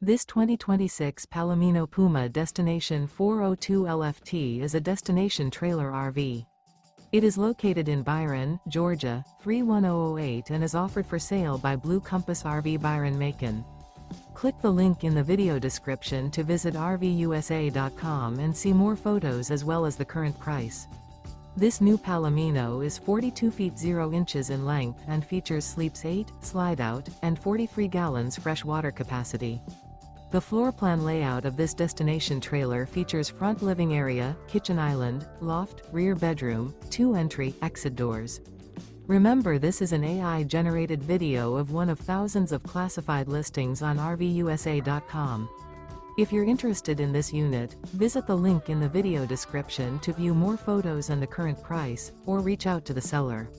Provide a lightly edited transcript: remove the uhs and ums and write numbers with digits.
This 2026 Palomino Puma Destination 402 LFT is a destination trailer RV. It is located in Byron, Georgia, 31008 and is offered for sale by Blue Compass RV Byron-Macon. Click the link in the video description to visit RVUSA.com and see more photos as well as the current price. This new Palomino is 42 feet 0 inches in length and features sleeps 8, slide-out, and 43 gallons fresh water capacity. The floor plan layout of this destination trailer features front living area, kitchen island, loft, rear bedroom, 2 entry/exit doors. Remember, this is an AI-generated video of one of thousands of classified listings on RVUSA.com. If you're interested in this unit, visit the link in the video description to view more photos and the current price, or reach out to the seller.